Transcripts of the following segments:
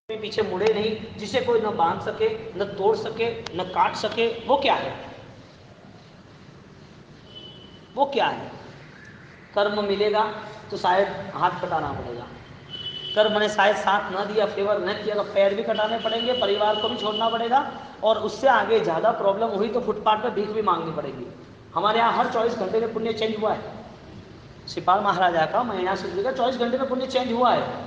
पीछे मुड़े नहीं, जिसे कोई न बांध सके, न तोड़ सके, न काट सके। वो क्या है? वो क्या है? कर्म मिलेगा तो शायद हाथ कटाना पड़ेगा, कर्म ने शायद साथ न दिया, फेवर न किया तो पैर भी कटाने पड़ेंगे, परिवार को भी छोड़ना पड़ेगा, और उससे आगे ज़्यादा प्रॉब्लम हुई तो फुटपाथ पर भीख भी मांगनी पड़ेगी। हमारे यहाँ हर 24 घंटे में पुण्य चेंज हुआ है। सिपाल महाराजा का, महीना शुद्ध का 24 घंटे में पुण्य चेंज हुआ है।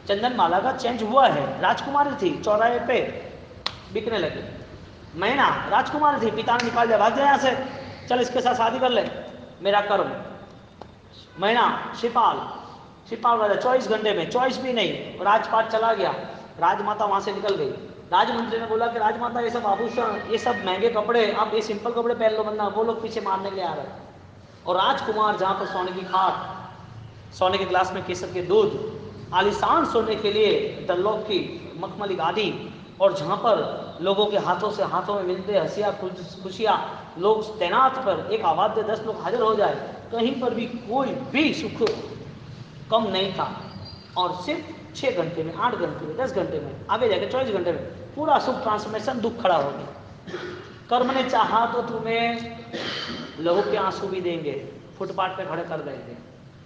चंदन माला का चेंज हुआ है। राजकुमारी थी, चौराहे पे बिकने लगी। मैना राजकुमारी थी, पिता ने निकाल दिया, भाग जाए यहाँ से, चल इसके साथ शादी कर ले, मेरा कर्म। मैना शिपाल, शिपाल राजा 24 घंटे में, 24 भी नहीं, राजपाट चला गया, राजमाता वहाँ से निकल गई। राजमंत्री ने बोला कि राजमाता ये सब आभूषण, ये सब महंगे कपड़े, आप ये सिंपल कपड़े पहन लो, वरना वो लोग पीछे मारने के लिए आ रहे हैं। और राजकुमार जहाँ पर सोने की खाट, सोने के गिलास में केसर के दूध, आलीशान सोने के लिए डल्लोक की मखमली गादी, और जहाँ पर लोगों के हाथों से हाथों में मिलते हंसियाँ खुशियाँ, लोग तैनात पर एक आवाज़ दे 10 लोग हाजिर हो जाए, कहीं पर भी कोई भी सुख कम नहीं था। और सिर्फ 6 घंटे में, 8 घंटे में, 10 घंटे में, आगे जाके 24 घंटे में पूरा सुख ट्रांसफॉर्मेशन, दुख खड़ा हो गया। कर्म ने चाहा तो तुम्हें लहू के आंसू भी देंगे, फुटपाथ पे खड़े कर देंगे।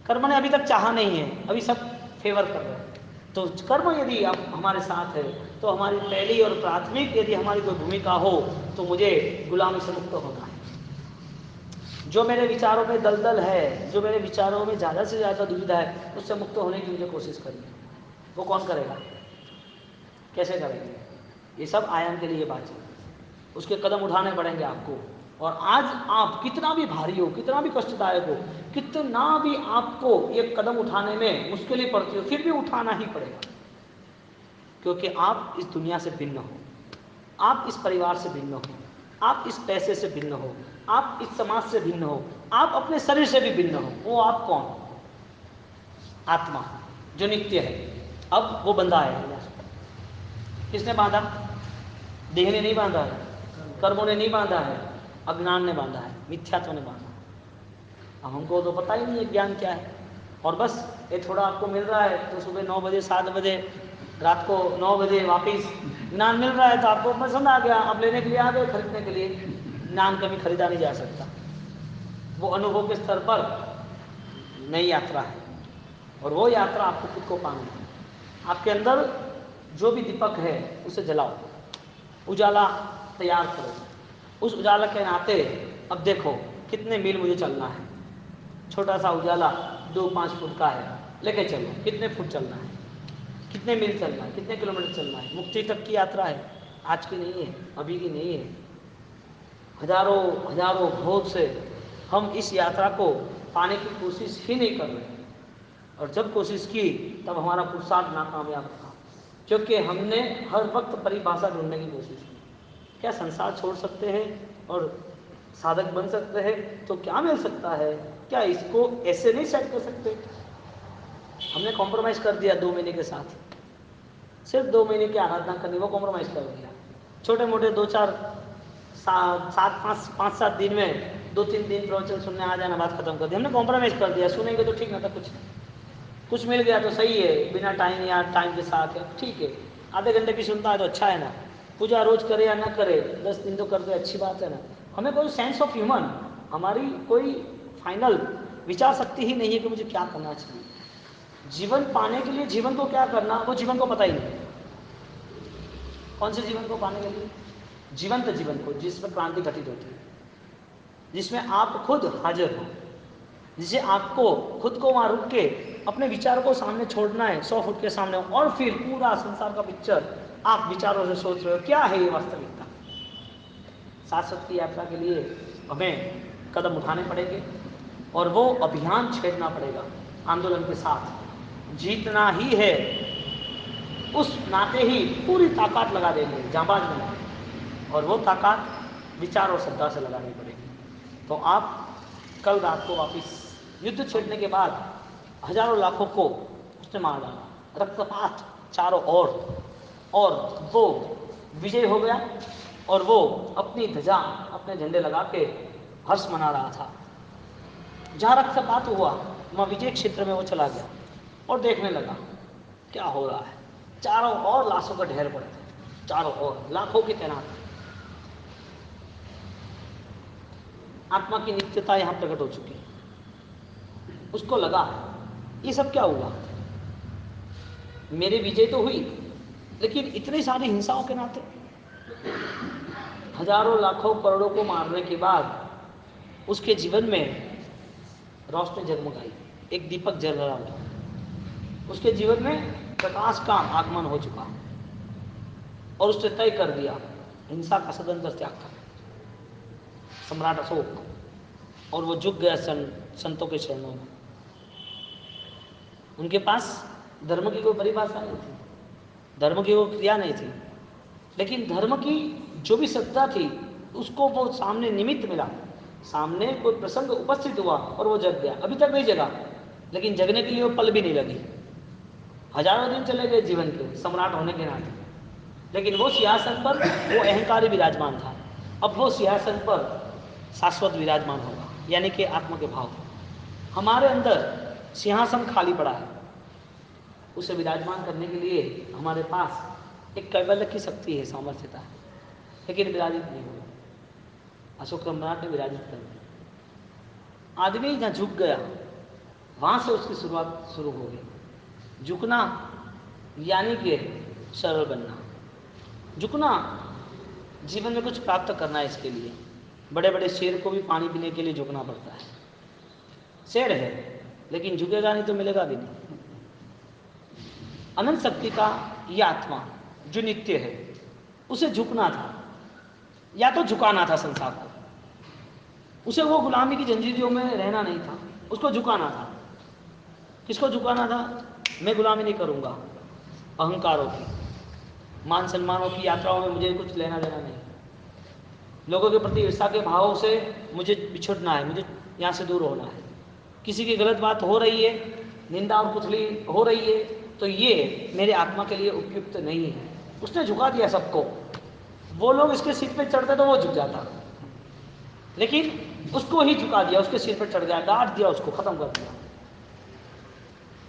कर्म ने अभी तक चाहा नहीं है, अभी सब फेवर कर रहे हैं। तो कर्म यदि अब हमारे साथ है तो हमारी पहली और प्राथमिक यदि हमारी कोई भूमिका हो तो मुझे गुलामी से मुक्त होना है। जो मेरे विचारों में दलदल है, जो मेरे विचारों में ज़्यादा से ज़्यादा दुविधा है, उससे मुक्त होने की मुझे कोशिश करनी है। वो कौन करेगा? कैसे करेंगे? ये सब आयाम के लिए बात है, उसके कदम उठाने पड़ेंगे आपको। और आज आप कितना भी भारी हो, कितना भी कष्टदायक हो, कितना भी आपको ये कदम उठाने में मुश्किलें पड़ती हो, फिर भी उठाना ही पड़ेगा, क्योंकि आप इस दुनिया से भिन्न हो, आप इस परिवार से भिन्न हो, आप इस पैसे से भिन्न हो, आप इस समाज से भिन्न हो, आप अपने शरीर से भी भिन्न हो। वो आप कौन? आत्मा जो नित्य है। अब वो बंधा है, किसने बांधा? देह ने नहीं बांधा है, कर्मों ने नहीं बांधा है, अज्ञान ने बांधा है, मिथ्यात्व ने बांधा है। अब हमको तो पता ही नहीं है ज्ञान क्या है, और बस ये थोड़ा आपको मिल रहा है तो सुबह 9 बजे 7 बजे, रात को 9 बजे वापिस ज्ञान मिल रहा है तो आपको पसंद आ गया, आप लेने के लिए आ गए, खरीदने के लिए। ज्ञान कभी खरीदा नहीं जा सकता, वो अनुभव के स्तर पर नई यात्रा है, और वो यात्रा आपको खुद को पानी है। आपके अंदर जो भी दीपक है उसे जलाओ, उजाला तैयार करो। उस उजाला के नाते अब देखो कितने मील मुझे चलना है। छोटा सा उजाला 2-5 फुट का है, लेके चलो कितने फुट चलना है, कितने मील चलना है, कितने किलोमीटर चलना है। मुक्ति तक की यात्रा है, आज की नहीं है, अभी की नहीं है। हजारों हजारों भोग से हम इस यात्रा को पाने की कोशिश ही नहीं कर रहे, और जब कोशिश की तब हमारा पुरुषार्थ नाकामयाब था, क्योंकि हमने हर वक्त परिभाषा ढूंढने की कोशिश की। क्या संसार छोड़ सकते हैं और साधक बन सकते हैं तो क्या मिल सकता है? क्या इसको ऐसे नहीं सेट कर सकते? हमने कॉम्प्रोमाइज कर दिया 2 महीने के साथ, सिर्फ 2 महीने की आराधना करनी, वो कॉम्प्रोमाइज कर दिया। छोटे मोटे 5-7 दिन में 2-3 दिन प्रवचन सुनने आ जाना, बात खत्म कर दी। हमने कॉम्प्रोमाइज कर दिया, सुनेंगे तो ठीक, ना था कुछ मिल गया तो सही है, बिना टाइम या टाइम के साथ है ठीक है, आधे घंटे की सुनता है तो अच्छा है ना। पूजा रोज करे या ना करे, 10 दिन तो कर दे, अच्छी बात है ना। हमें कोई सेंस ऑफ ह्यूमन, हमारी कोई फाइनल विचार शक्ति ही नहीं है कि मुझे क्या करना चाहिए। जीवन पाने के लिए जीवन को क्या करना, वो जीवन को पता ही नहीं। कौन से जीवन को पाने के लिए? जीवंत जीवन को, जिसमें क्रांति घटित होती है, जिसमें आप खुद हाजिर हो, जिसे आपको खुद को वहाँ रुक के अपने विचारों को सामने छोड़ना है 100 फुट के सामने, और फिर पूरा संसार का पिक्चर आप विचारों से सोच रहे हो क्या है ये वास्तविकता। शाश्वत की यात्रा के लिए हमें कदम उठाने पड़ेंगे, और वो अभियान छेड़ना पड़ेगा आंदोलन के साथ। जीतना ही है, उस नाते ही पूरी ताकत लगा देंगे, जांबाज बनेंगे, और वो ताकत विचार और श्रद्धा से लगानी पड़ेगी। तो आप कल रात को वापिस युद्ध छेड़ने के बाद हजारों लाखों को उसने मार डाला, रक्तपात चारों ओर, और वो विजय हो गया, और वो अपनी ध्वजा, अपने झंडे लगा के हर्ष मना रहा था। जहाँ रक्तपात हुआ वहाँ विजय क्षेत्र में वो चला गया और देखने लगा क्या हो रहा है। चारों ओर लाशों का ढेर पड़े थे, चारों ओर लाखों की तैनात। आत्मा की नित्यता यहां प्रकट हो चुकी है। उसको लगा ये सब क्या हुआ, मेरी विजय तो हुई, लेकिन इतनी सारी हिंसाओं के नाते, हजारों लाखों करोड़ों को मारने के बाद उसके जीवन में रोशनी जगमगाई, एक दीपक जल रहा था। उसके जीवन में प्रकाश का आगमन हो चुका और उसने तय कर दिया हिंसा का सदंतर त्याग कर। सम्राट अशोक, और वो झुक गया संतों के चरणों में। उनके पास धर्म की कोई परिभाषा नहीं थी, धर्म की कोई क्रिया नहीं थी, लेकिन धर्म की जो भी सत्ता थी उसको वो सामने निमित्त मिला, सामने कोई प्रसंग उपस्थित हुआ और वो जग गया। अभी तक नहीं जगा, लेकिन जगने के लिए वो पल भी नहीं लगी। हजारों दिन चले गए जीवन के सम्राट होने के नाते, लेकिन वो सिंहासन पर वो अहंकारी विराजमान था। अब वो सिंहासन पर शाश्वत विराजमान होगा, यानी कि आत्मा के भाव। हमारे अंदर सिंहासन खाली पड़ा है, उसे विराजमान करने के लिए हमारे पास एक कैवल्य की शक्ति है, सामर्थ्यता है, लेकिन विराजित नहीं हुई। अशोक सम्राट ने विराजित कर दिया। आदमी जहाँ झुक गया वहां से उसकी शुरुआत शुरू हो गई। झुकना यानी कि सरल बनना। झुकना जीवन में कुछ प्राप्त करना है, इसके लिए बड़े बड़े शेर को भी पानी पीने के लिए झुकना पड़ता है। शेर है लेकिन झुकेगा नहीं तो मिलेगा भी नहीं। अनंत शक्ति का यह आत्मा जो नित्य है, उसे झुकना था या तो झुकाना था संसार को। उसे वो गुलामी की जंजीरों में रहना नहीं था, उसको झुकाना था। किसको झुकाना था? मैं गुलामी नहीं करूंगा अहंकारों की, मान सम्मानों की यात्राओं में मुझे कुछ लेना देना नहीं, लोगों के प्रति ईर्ष्या के भावों से मुझे बिछुड़ना है, मुझे यहाँ से दूर होना है। किसी की गलत बात हो रही है, निंदा और कुचली हो रही है, तो ये मेरे आत्मा के लिए उपयुक्त नहीं है। उसने झुका दिया सबको। वो लोग इसके सिर पे चढ़ते तो वो झुक जाता, लेकिन उसको ही झुका दिया, उसके सिर पर चढ़ गया, डांट दिया, उसको खत्म कर दिया।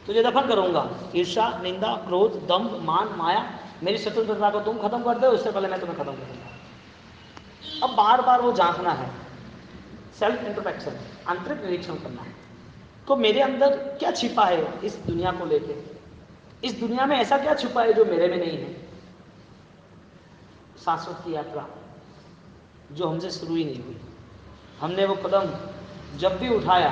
तुझे दफन करूंगा, ईर्ष्या, निंदा, क्रोध, दंभ, मान, माया, मेरी स्वतंत्रता को तुम खत्म कर दो, उससे पहले मैं तुम्हें खत्म कर दूंगा। अब बार बार वो झांकना है, सेल्फ इंट्रोस्पेक्शन, आंतरिक निरीक्षण करना है तो मेरे अंदर क्या छिपा है इस दुनिया को लेके, इस दुनिया में ऐसा क्या छिपा है जो मेरे में नहीं है। शाश्वत की यात्रा जो हमसे शुरू ही नहीं हुई, हमने वो कदम जब भी उठाया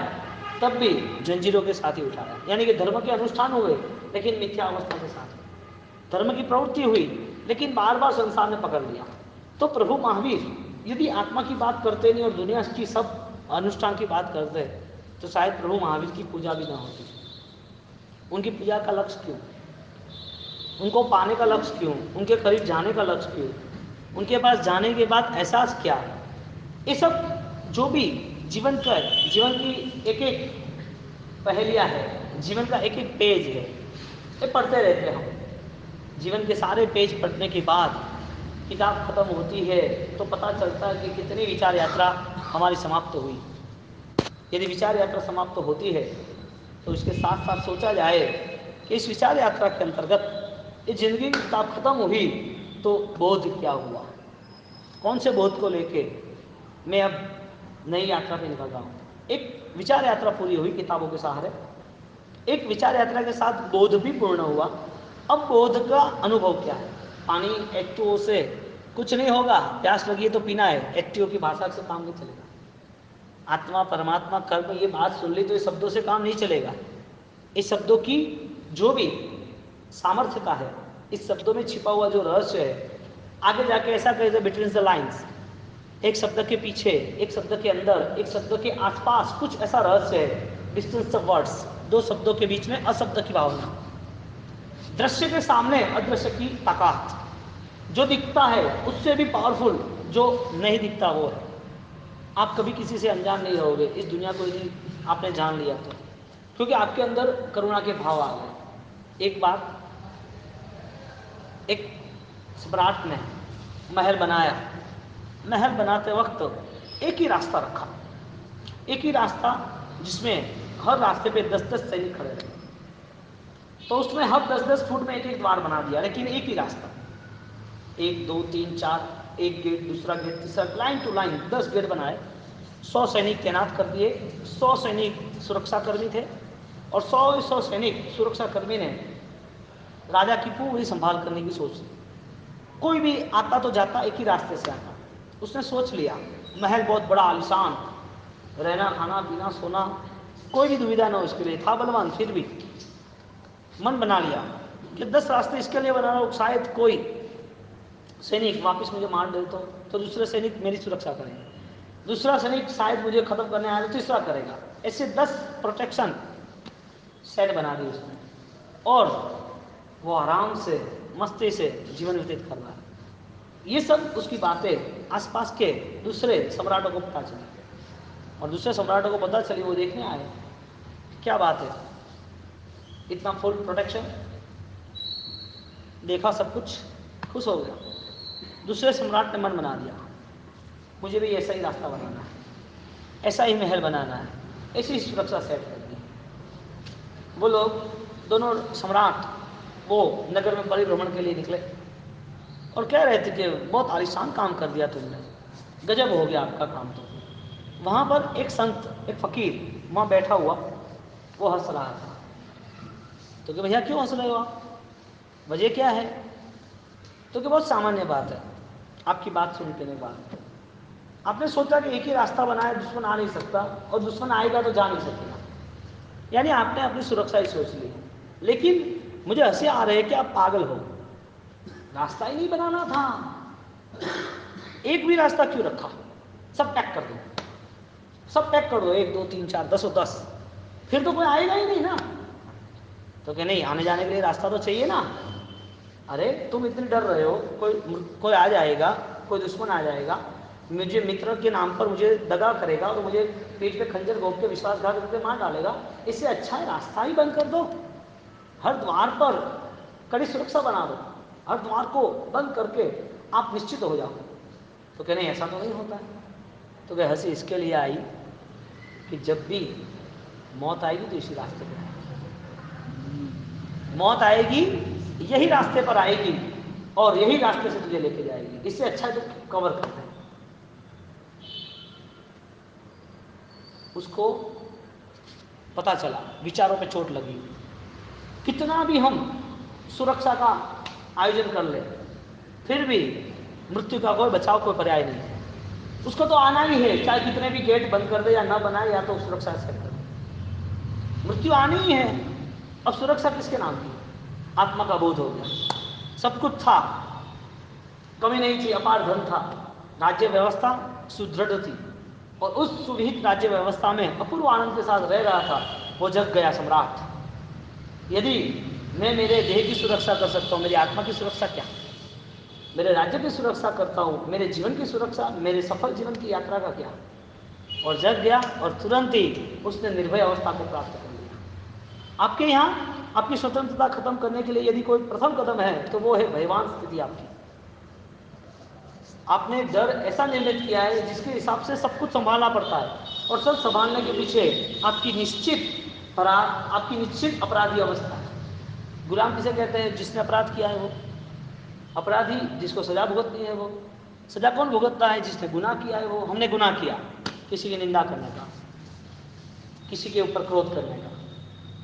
तब भी जंजीरों के साथ ही उठाया, यानी कि धर्म के अनुष्ठान हुए लेकिन मिथ्या अवस्था के साथ, धर्म की प्रवृत्ति हुई लेकिन बार बार संसार ने पकड़ लिया। तो प्रभु महावीर यदि आत्मा की बात करते नहीं और दुनिया की सब अनुष्ठान की बात करते तो शायद प्रभु महावीर की पूजा भी ना होती। उनकी पूजा का लक्ष्य क्यों, उनको पाने का लक्ष्य क्यों, उनके करीब जाने का लक्ष्य क्यों, उनके पास जाने के बाद एहसास क्या, ये सब जो भी जीवन की एक एक पहेलियाँ है, जीवन का एक एक पेज है, ये पढ़ते रहते हैं हम। जीवन के सारे पेज पढ़ने के बाद किताब खत्म होती है तो पता चलता है कि कितनी विचार यात्रा हमारी समाप्त हुई। यदि विचार यात्रा समाप्त होती है तो इसके साथ साथ सोचा जाए कि इस विचार यात्रा के अंतर्गत ये जिंदगी की किताब खत्म हुई तो बोध क्या हुआ, कौन से बोध को लेके मैं अब नई यात्रा पे निकल रहा हूँ। एक विचार यात्रा पूरी हुई किताबों के सहारे, एक विचार यात्रा के साथ बोध भी पूर्ण हुआ। अब बोध का अनुभव क्या है? पानी H2O से कुछ नहीं होगा, प्यास लगी है तो पीना है, H2O की भाषा से काम नहीं चलेगा। आत्मा, परमात्मा, कर्म, ये बात सुन ली तो इस शब्दों से काम नहीं चलेगा। इस शब्दों की जो भी सामर्थ्यता है, इस शब्दों में छिपा हुआ जो रहस्य है, आगे जाके ऐसा कहते बिटवीन द लाइन्स, एक शब्द के पीछे, एक शब्द के अंदर, एक शब्द के आसपास कुछ ऐसा रहस्य है, डिस्टेंस ऑफ वर्ड्स, दो शब्दों के बीच में अशब्द की भावना, दृश्य के सामने अदृश्य की ताकत, जो दिखता है उससे भी पावरफुल जो नहीं दिखता वो है। आप कभी किसी से अनजान नहीं रहोगे इस दुनिया को यदि आपने जान लिया तो, क्योंकि आपके अंदर करुणा के भाव आ गए। एक बार एक सम्राट ने महल बनाया, महल बनाते वक्त एक ही रास्ता रखा, एक ही रास्ता जिसमें हर रास्ते पे 10-10 सैनिक खड़े रहे। तो उसमें हर 10-10 फुट में एक एक द्वार बना दिया, लेकिन एक ही रास्ता, 1 2 3 4, एक गेट, दूसरा गेट, तीसरा, लाइन टू लाइन 10 गेट बनाए। 100 सैनिक तैनात कर दिए, 100 सैनिक सुरक्षाकर्मी थे, और 100 सैनिक सुरक्षाकर्मी ने राजा की पूरी संभाल करने की सोच ली। कोई भी आता तो जाता एक ही रास्ते से आता। उसने सोच लिया महल बहुत बड़ा आलिशान, रहना खाना पीना सोना कोई भी दुविधा न उसके लिए, था बलवान, फिर भी मन बना लिया कि 10 रास्ते इसके लिए बना रहा हूँ, शायद कोई सैनिक वापस मुझे मार दे तो दूसरे सैनिक मेरी सुरक्षा करेंगे, दूसरा सैनिक शायद मुझे खत्म करने आया तो तीसरा करेगा। ऐसे 10 प्रोटेक्शन सेट बना दी उसने, और वो आराम से मस्ती से जीवन व्यतीत कर रहा है। ये सब उसकी बातें आसपास के दूसरे सम्राटों को पता चली, और दूसरे सम्राटों को पता चली, वो देखने आए क्या बात है, इतना फुल प्रोटेक्शन, देखा सब कुछ, खुश हो गया। दूसरे सम्राट ने मन बना दिया मुझे भी ऐसा ही रास्ता बनाना है, ऐसा ही महल बनाना है, ऐसी ही सुरक्षा सेट करनी है। वो लोग दोनों सम्राट वो नगर में परिभ्रमण के लिए निकले और कह रहे थे कि बहुत आलिशान काम कर दिया तुमने, गजब हो गया आपका काम। तो वहाँ पर एक संत, एक फकीर वहाँ बैठा हुआ, वो हंस रहा था। तो कि भैया क्यों हंस रहे हो आप, वजह क्या है? तो कि बहुत सामान्य बात है, आपकी बात सुनने के बाद आपने सोचा कि एक ही रास्ता बनाया, दुश्मन आ नहीं सकता, और दुश्मन आएगा तो जा नहीं सकेगा, यानी आपने अपनी सुरक्षा ही सोच ली। लेकिन मुझे हंसी आ रही है कि आप पागल हो, रास्ता ही नहीं बनाना था, एक भी रास्ता क्यों रखा, सब पैक कर दो, सब पैक कर दो, 1 2 3 4 10 10, फिर तो कोई आएगा ही नहीं ना। तो क्या नहीं, आने जाने के लिए रास्ता तो चाहिए ना। अरे तुम इतने डर रहे हो, कोई आ जाएगा, कोई दुश्मन आ जाएगा, मुझे मित्र के नाम पर मुझे दगा करेगा और मुझे पीठ पे खंजर घोंप के विश्वासघात करके मार डालेगा, इससे अच्छा है रास्ता ही बंद कर दो, हर द्वार पर कड़ी सुरक्षा बना दो, हर द्वार को बंद करके आप निश्चित हो जाओ। तो कह नहीं ऐसा तो नहीं होता है। तो वह हंसी इसके लिए आई कि जब भी मौत आएगी तो इसी रास्ते पर आएगी, मौत आएगी यही रास्ते पर आएगी और यही रास्ते से तुझे लेके जाएगी, इससे अच्छा है तो कवर करते हैं। उसको पता चला, विचारों पे चोट लगी, कितना भी हम सुरक्षा का आयोजन कर ले फिर भी मृत्यु का कोई बचाव, कोई पर्याय नहीं है। उसको तो आना ही है, चाहे कितने भी गेट बंद कर दे या ना बनाए, या तो सुरक्षा सेट कर दे, मृत्यु आनी ही है। अब सुरक्षा किसके नाम की? आत्मा का बोध हो गया, सब कुछ था, कमी नहीं थी, अपार धन था, राज्य व्यवस्था सुदृढ़ थी, और उस सुविहित राज्य व्यवस्था में अपूर्व आनंद के साथ रह रहा था। वो जग गया सम्राट। यदि मैं मेरे देह की सुरक्षा कर सकता हूँ, मेरी आत्मा की सुरक्षा क्या, मेरे राज्य की सुरक्षा करता हूँ, मेरे जीवन की सुरक्षा, मेरे सफल जीवन की यात्रा का क्या? और जग गया और तुरंत ही उसने निर्भय अवस्था को प्राप्त कर लिया। आपके यहाँ आपकी स्वतंत्रता खत्म करने के लिए यदि कोई प्रथम कदम है तो वो है भयवान स्थिति आपकी। आपने डर ऐसा निर्मित किया है जिसके हिसाब से सब कुछ संभालना पड़ता है, और सब संभालने के पीछे आपकी निश्चित अपराधी अवस्था है। गुलाम किसे कहते हैं? जिसने अपराध किया है वो। अपराधी जिसको सजा भुगतनी है वो। सजा कौन भुगतता है? जिसने गुनाह किया है वो। हमने गुनाह किया, किसी की निंदा करने का, किसी के ऊपर क्रोध करने का,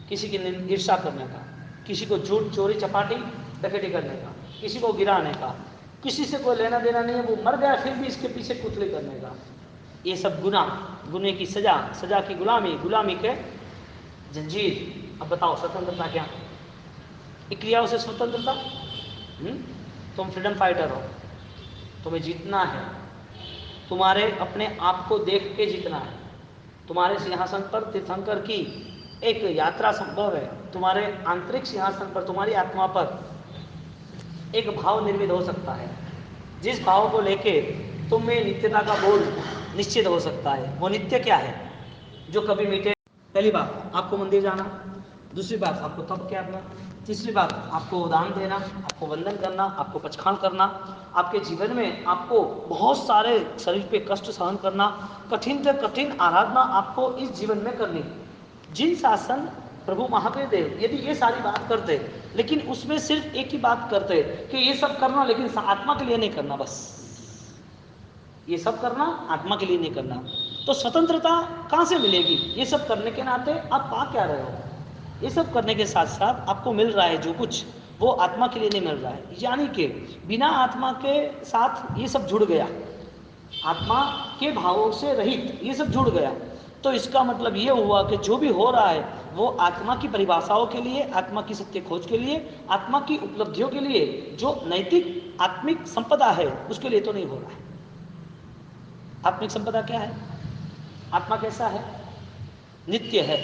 किसी की ईर्ष्या करने का, किसी को झूठ चोरी चपाटी डकैती करने का, किसी को गिराने का, किसी से कोई लेना देना नहीं है, वो मर गया फिर भी इसके पीछे कुतली करने का, ये सब गुनाह, गुने की सजा, सजा की गुलामी, गुलामी के जंजीर। अब बताओ स्वतंत्रता क्या? एक क्रियाओं से स्वतंत्रता। तुम फ्रीडम फाइटर हो, तुम्हें जीतना है, तुम्हारे अपने आप को देख के जीतना है। तुम्हारे सिंहासन पर तीर्थंकर की एक यात्रा संभव है, तुम्हारे आंतरिक सिंहासन पर, तुम्हारी आत्मा पर एक भाव निर्मित हो सकता है, जिस भाव को लेके तुम में नित्यता का बोध निश्चित हो सकता है। वो नित्य क्या है जो कभी मिटे? पहली बात आपको मंदिर जाना, दूसरी बात आपको तप करना, तीसरी बात आपको दान देना, आपको वंदन करना, आपको पचखान करना, आपके जीवन में आपको बहुत सारे शरीर पे कष्ट सहन करना, कठिन से कठिन आराधना आपको इस जीवन में करनी। जिन शासन प्रभु महावीर देव यदि ये सारी बात करते, लेकिन उसमें सिर्फ एक ही बात करते कि ये सब करना लेकिन आत्मा के लिए नहीं करना, बस ये सब करना आत्मा के लिए नहीं करना, तो स्वतंत्रता कहाँ से मिलेगी? ये सब करने के नाते आप पा क्या रहे हो? ये सब करने के साथ साथ आपको मिल रहा है जो कुछ, वो आत्मा के लिए नहीं मिल रहा है, यानी कि बिना आत्मा के साथ ये सब जुड़ गया, आत्मा के भावों से रहित ये सब जुड़ गया, तो इसका मतलब ये हुआ कि जो भी हो रहा है वो आत्मा की परिभाषाओं के लिए, आत्मा की सत्य खोज के लिए, आत्मा की उपलब्धियों के लिए, जो नैतिक आत्मिक संपदा है उसके लिए तो नहीं हो रहा है। आत्मिक संपदा क्या है? आत्मा कैसा है? नित्य है,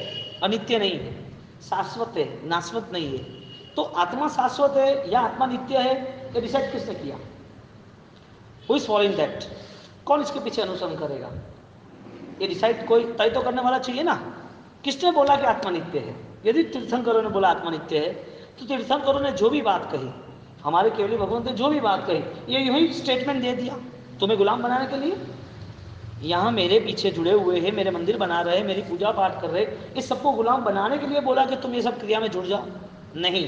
अनित्य नहीं है, शाश्वत है, नाशवत नहीं है। तो आत्मा शाश्वत है या आत्मा नित्य है, ये डिसाइड किसने किया? Who is following that? कौन इसके पीछे अनुसरण करेगा? ये डिसाइड कोई तय तो करने वाला चाहिए ना। किसने बोला कि आत्मा नित्य है? यदि तीर्थंकरों ने बोला आत्मा नित्य है, तो तीर्थंकरों ने जो भी बात कही, हमारे केवली भगवंत ने जो भी बात कही, ये यूं ही स्टेटमेंट दे दिया तुम्हें गुलाम बनाने के लिए। यहाँ मेरे पीछे जुड़े हुए हैं, मेरे मंदिर बना रहे, मेरी पूजा पाठ कर रहे, इस सबको गुलाम बनाने के लिए बोला कि तुम ये सब क्रिया में जुड़ जाओ? नहीं,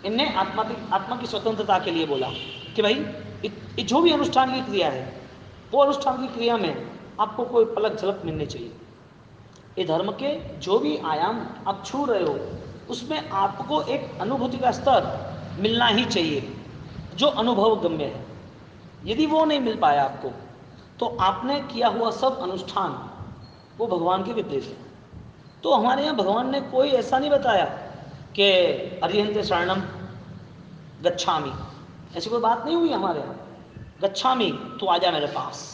इनने आत्मा की स्वतंत्रता के लिए बोला कि भाई जो भी अनुष्ठान की क्रिया है, वो अनुष्ठान की क्रिया में आपको कोई पलक झलक मिलनी चाहिए। ये धर्म के जो भी आयाम आप छू रहे हो, उसमें आपको एक अनुभूति का स्तर मिलना ही चाहिए जो अनुभव गम्य है। यदि वो नहीं मिल पाया आपको, तो आपने किया हुआ सब अनुष्ठान वो भगवान के विपरीत है। तो हमारे यहाँ भगवान ने कोई ऐसा नहीं बताया कि अरिहंते शरणम गच्छामि, ऐसी कोई बात नहीं हुई हमारे यहाँ। गच्छामि तो आजा मेरे पास,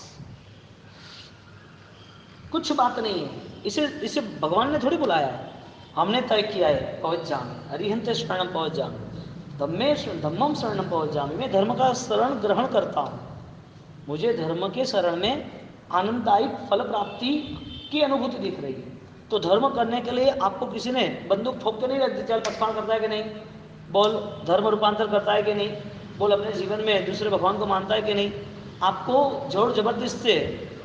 कुछ बात नहीं है। इसे भगवान ने थोड़ी बुलाया है, हमने तय किया है पहुँच जामी, अरिहंते शरणम पहुँच जामी, धम्मम शरणम पहुँच जामी। मैं धर्म का शरण ग्रहण करता हूँ, मुझे धर्म के शरण में आनंददायी फल प्राप्ति की अनुभूति दिख रही है। तो धर्म करने के लिए आपको किसी ने बंदूक ठोक के नहीं रख दी, चल पचपन करता है कि नहीं, बोल धर्म रूपांतर करता है कि नहीं, बोल अपने जीवन में दूसरे भगवान को मानता है कि नहीं। आपको जोर जबरदस्त से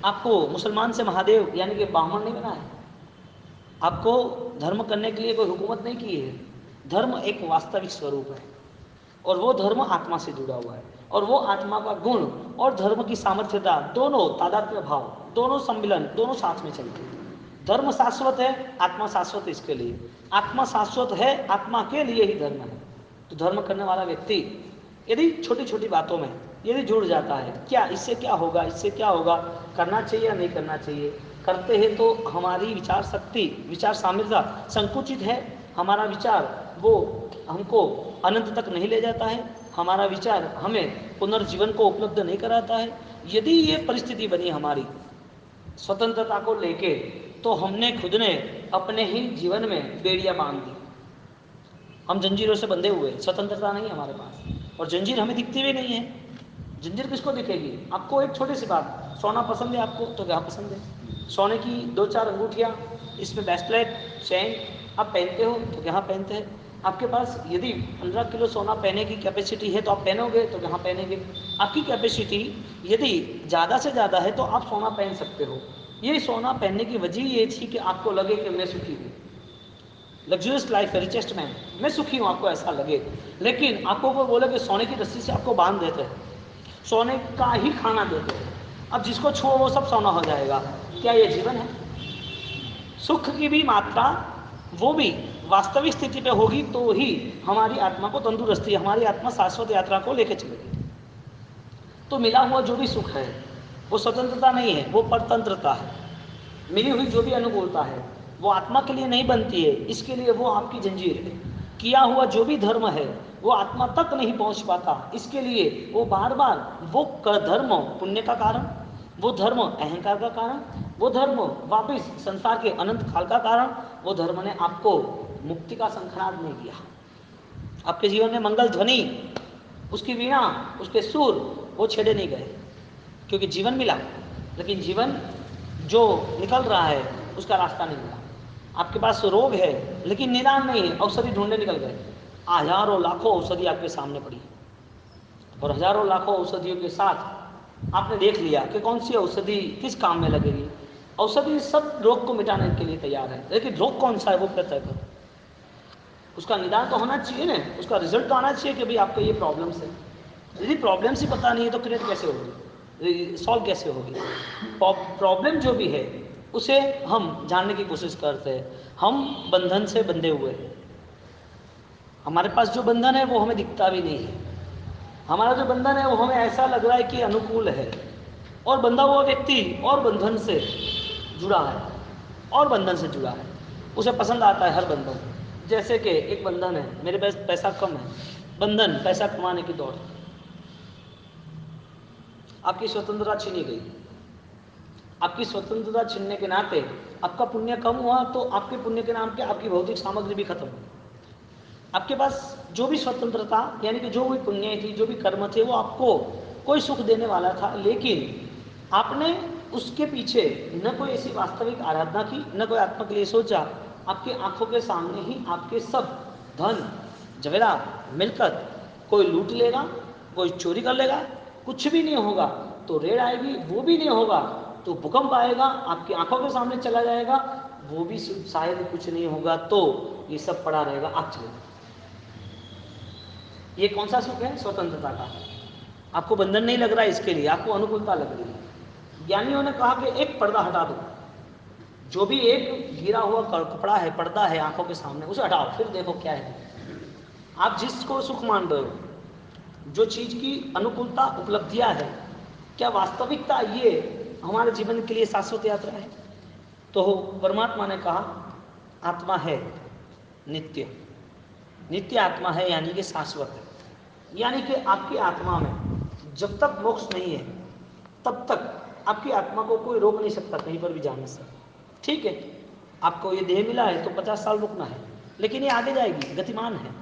आपको मुसलमान से महादेव यानी कि ब्राह्मण नहीं बनाया, आपको धर्म करने के लिए कोई हुकूमत नहीं की है। धर्म एक वास्तविक स्वरूप है और वो धर्म आत्मा से जुड़ा हुआ है, और वो आत्मा का गुण और धर्म की सामर्थ्यता दोनों तादात्म्य भाव, दोनों सम्मिलन, दोनों साथ में चलते हैं। धर्म शाश्वत है, आत्मा शाश्वत है। इसके लिए आत्मा शाश्वत है, आत्मा के लिए ही धर्म है। तो धर्म करने वाला व्यक्ति यदि छोटी छोटी बातों में यदि जुड़ जाता है, क्या इससे क्या होगा, इससे क्या होगा, करना चाहिए या नहीं करना चाहिए, करते हैं तो हमारी विचार शक्ति, विचार सामर्थ्य संकुचित है, हमारा विचार वो हमको अनंत तक नहीं ले जाता है, हमारा विचार हमें पुनर्जीवन को उपलब्ध नहीं कराता है। यदि ये परिस्थिति बनी हमारी स्वतंत्रता को लेके, तो हमने खुद ने अपने ही जीवन में बेड़ियां बांध दी। हम जंजीरों से बंधे हुए, स्वतंत्रता नहीं है हमारे पास, और जंजीर हमें दिखती भी नहीं है। जंजीर किसको दिखेगी? आपको एक छोटी सी बात, सोना पसंद है आपको तो क्या पसंद है, सोने की 2-4 अंगूठियाँ, इसमें ब्रेसलेट, चेन आप पहनते हो तो यहाँ पहनते हैं। आपके पास यदि 15 किलो सोना पहनने की कैपेसिटी है तो आप पहनोगे तो यहाँ पहनेंगे। आपकी कैपेसिटी यदि ज़्यादा से ज़्यादा है तो आप सोना पहन सकते हो। ये सोना पहनने की वजह ये थी कि आपको लगे कि मैं सुखी हूँ, लग्जरियस लाइफ है, रिचेस्ट मैन, मैं सुखी हूँ, आपको ऐसा लगे। लेकिन आपको वो बोले कि सोने की रस्सी से आपको बांध देते हैं, सोने का ही खाना देते हैं, अब जिसको छुओ वो सब सोना हो जाएगा। क्या ये जीवन है? सुख की भी मात्रा वो भी वास्तविक स्थिति पे होगी तो ही हमारी आत्मा को तंदुरुस्ती, हमारी आत्मा शाश्वत यात्रा को लेकर चलेगी। तो मिला हुआ जो भी सुख है वो स्वतंत्रता नहीं है, वो परतंत्रता है। मिली हुई जो भी अनुकूलता है वो आत्मा के लिए नहीं बनती है, इसके लिए वो आपकी जंजीर है। किया हुआ जो भी धर्म है वो आत्मा तक नहीं पहुंच पाता, इसके लिए वो बार बार वो धर्म पुण्य का कारण, वो धर्म अहंकार का कारण, वो धर्म वापिस संसार के अनंत काल का कारण, वो धर्म ने आपको मुक्ति का शंखनाद नहीं किया। आपके जीवन में मंगल ध्वनि, उसकी वीणा, उसके सुर वो छेड़े नहीं गए, क्योंकि जीवन मिला, लेकिन जीवन जो निकल रहा है उसका रास्ता नहीं मिला। आपके पास रोग है लेकिन निदान नहीं है, औषधि ढूंढने निकल गए, हजारों लाखों औषधि आपके सामने पड़ी, और हजारों लाखों औषधियों के साथ आपने देख लिया कि कौन सी औषधि किस काम में लगेगी। औषधि सब रोग को मिटाने के लिए तैयार है, लेकिन रोग कौन सा है वो तय करो। उसका निदान तो होना चाहिए ना, उसका रिजल्ट तो आना चाहिए कि भाई आपको ये प्रॉब्लम्स है। यदि प्रॉब्लम्स ही पता नहीं है तो क्रिएट कैसे होगी, सॉल्व कैसे होगी? प्रॉब्लम जो भी है उसे हम जानने की कोशिश करते हैं। हम बंधन से बंधे हुए हैं, हमारे पास जो बंधन है वो हमें दिखता भी नहीं है। हमारा जो बंधन है वो हमें ऐसा लग रहा है कि अनुकूल है, और बंधा हुआ व्यक्ति और बंधन से जुड़ा है, और बंधन से जुड़ा है, उसे पसंद आता है हर बंधन। जैसे कि एक बंधन है, मेरे पास पैसा कम है, बंधन पैसा कमाने की दौड़, आपकी स्वतंत्रता छीनी गई। आपकी स्वतंत्रता छीनने के नाते आपका पुण्य कम हुआ, तो आपके पुण्य के नाम पे आपकी भौतिक सामग्री भी खत्म हुई। आपके पास जो भी स्वतंत्रता यानी कि जो भी पुण्य थी, जो भी कर्म थे, वो आपको कोई सुख देने वाला था, लेकिन आपने उसके पीछे न कोई ऐसी वास्तविक आराधना की, न कोई आत्मा के लिए सोचा। आपकी आंखों के सामने ही आपके सब धन जवेरात मिलकत कोई लूट लेगा, कोई चोरी कर लेगा, कुछ भी नहीं होगा तो रेड आएगी, वो भी नहीं होगा तो भूकंप आएगा, आपकी आंखों के सामने चला जाएगा, वो भी शायद कुछ नहीं होगा, तो ये सब पड़ा रहेगा, आप चले। ये कौन सा सुख है? स्वतंत्रता का। आपको बंधन नहीं लग रहा है, इसके लिए आपको अनुकूलता लग रही है। ज्ञानियों ने कहा कि एक पर्दा हटा दो, जो भी एक गिरा हुआ कपड़ा है, पर्दा है आंखों के सामने, उसे हटाओ, फिर देखो क्या है। आप जिसको सुख मान रहे हो, जो चीज की अनुकूलता उपलब्धियां है, क्या वास्तविकता ये हमारे जीवन के लिए शाश्वत यात्रा है? तो परमात्मा ने कहा आत्मा है नित्य, नित्य आत्मा है, यानी कि शाश्वत है। यानी कि आपकी आत्मा में जब तक मोक्ष नहीं है तब तक आपकी आत्मा को कोई रोक नहीं सकता कहीं पर भी जाने से। ठीक है, आपको ये देह मिला है तो 50 साल रुकना है, लेकिन ये आगे जाएगी, गतिमान है।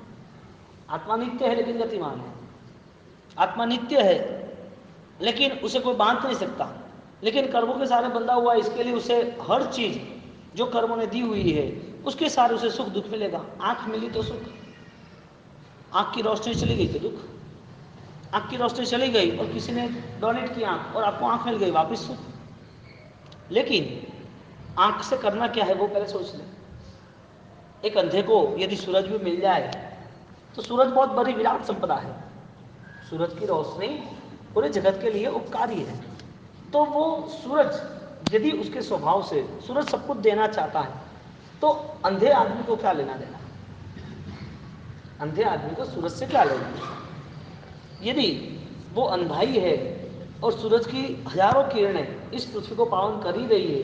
आत्मा नित्य है लेकिन गतिमान है। आत्मा नित्य है लेकिन उसे कोई बांध नहीं सकता, लेकिन कर्मों के सारे बंधा हुआ है, इसके लिए उसे हर चीज जो कर्मों ने दी हुई है उसके सारे उसे सुख दुख मिलेगा। आंख मिली तो सुख, आंख की रोशनी चली गई तो दुख। आंख की रोशनी चली गई और किसी ने डोनेट किया आंख और आपको आंख मिल गई, वापस सुख। लेकिन आंख से करना क्या है वो पहले सोच ले। एक अंधे को यदि सूरज भी मिल जाए तो सूरज बहुत बड़ी विराट संपदा है, सूरज की रोशनी पूरे जगत के लिए उपकारी है। तो वो सूरज यदि उसके स्वभाव से सूरज सब कुछ देना चाहता है तो अंधे आदमी को क्या लेना देना? अंधे आदमी को सूरज से क्या लेना? यदि वो अंधाई है और सूरज की हजारों किरणें इस पृथ्वी को पावन कर ही रही है,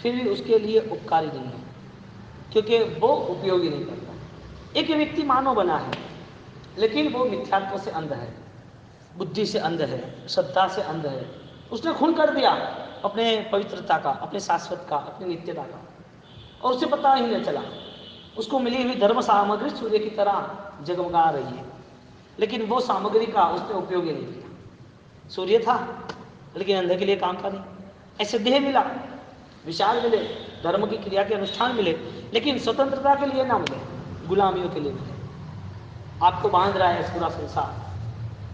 फिर भी उसके लिए उपकारी नहीं है, क्योंकि वो उपयोगी नहीं करता। एक व्यक्ति मानव बना है लेकिन वो मिथ्यात्व से अंध है, बुद्धि से अंध है, श्रद्धा से अंध है। उसने खून कर दिया अपने पवित्रता का, अपने शाश्वत का, अपनी नित्यता का, और उसे पता ही नहीं चला। उसको मिली हुई धर्म सामग्री सूर्य की तरह जगमगा रही है, लेकिन वो सामग्री का उसने उपयोग ही नहीं किया। सूर्य था लेकिन अंधे के लिए काम का नहीं। ऐसे देह मिला, विचार मिले, धर्म की क्रिया के अनुष्ठान मिले, लेकिन स्वतंत्रता के लिए ना मिले, गुलामियों के लिए मिले। आपको बांध रहा है पूरा संसार।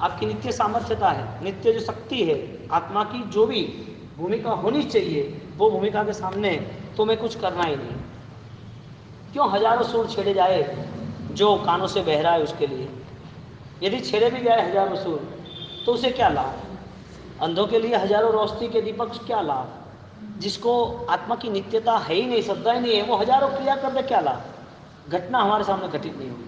आपकी नित्य सामर्थ्यता है, नित्य जो शक्ति है आत्मा की, जो भी भूमिका होनी चाहिए वो भूमिका के सामने तुम्हें कुछ करना ही नहीं। क्यों हजारों सुर छेड़े जाए जो कानों से बह रहा है उसके लिए? यदि छेड़े भी जाए हजारों सुर तो उसे क्या लाभ? अंधों के लिए हजारों रोशनी के दीपक क्या लाभ? जिसको आत्मा की नित्यता है ही नहीं, श्रद्धा ही नहीं है, वो हजारों क्रिया कर दे क्या लाभ? घटना हमारे सामने घटित नहीं होगी।